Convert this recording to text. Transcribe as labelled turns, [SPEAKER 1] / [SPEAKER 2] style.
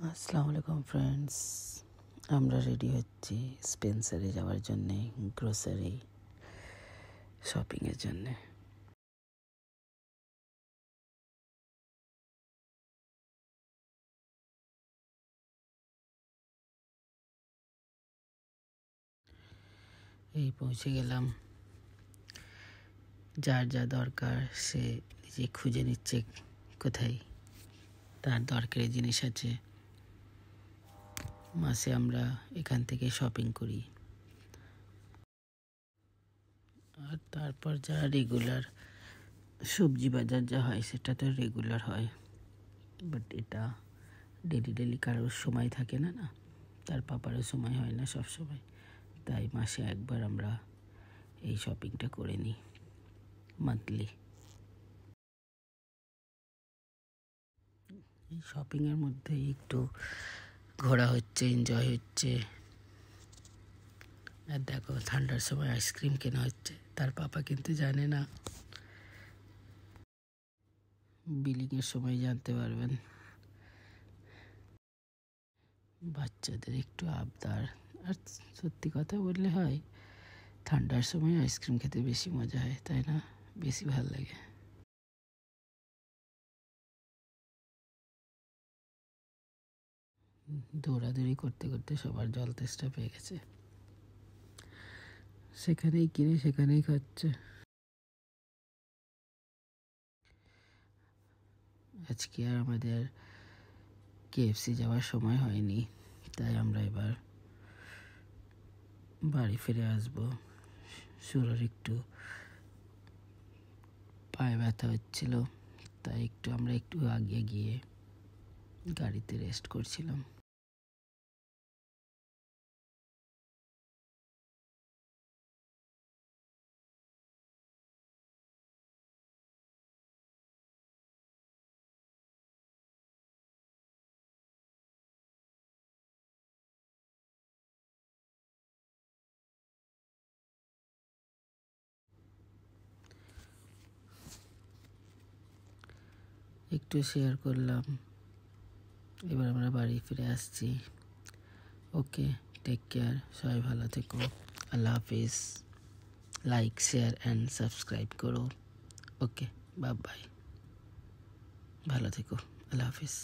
[SPEAKER 1] আসসালামু আলাইকুম ফ্রেন্ডস, আমরা রেডি হচ্ছি স্পেন্সারে যাওয়ার জন্যে, গ্রোসারি শপিংয়ের জন্যে। এই পৌঁছে গেলাম। যার যা দরকার সে নিজে খুঁজে নিচ্ছে কোথায় তার দরকারি জিনিস আছে। মাসে আমরা এখান থেকে শপিং করি, আর তারপর যা রেগুলার সবজি বাজার যা হয় সেটা তো রেগুলার হয়, বাট এটা ডেলি কারোর সময় থাকে না, তার পাপারও সময় হয় না সব সময়, তাই মাসে একবার আমরা এই শপিংটা করে নিই মান্থলি। এই শপিংয়ের মধ্যে একটু ঘোরা হচ্ছে, এনজয় হচ্ছে। আর দেখো, ঠান্ডার সময় আইসক্রিম কেনা হচ্ছে, তার পাপা কিন্তু জানে না। বিলিংয়ের সময় জানতে পারবেন। বাচ্চাদের একটু আবদার, আর সত্যি কথা বললে হয়, ঠান্ডার সময় আইসক্রিম খেতে বেশি মজা হয়, তাই না? বেশি ভালো লাগে। দৌড়াদৌড়ি করতে করতে সবার জল তেষ্টা পেয়ে গেছে, সেখানেই কিনে সেখানেই খাচ্ছে। আজকে আর আমাদের কেএফসি যাওয়ার সময় হয়নি, তাই আমরা এবার বাড়ি ফিরে আসবো। শুরুর একটু পায়ে ব্যথা হচ্ছিল, তাই আমরা একটু আগে গিয়ে গাড়িতে রেস্ট করছিলাম। একটু শেয়ার করলাম, এবার আমরা বাড়ি ফিরে আসছি। ওকে, টেক কেয়ার, সবাই ভালো থেকো। আল্লাহ হাফিজ। লাইক, শেয়ার অ্যান্ড সাবস্ক্রাইব করো। ওকে, বাই বাই, ভালো থেকো, আল্লাহ হাফিজ।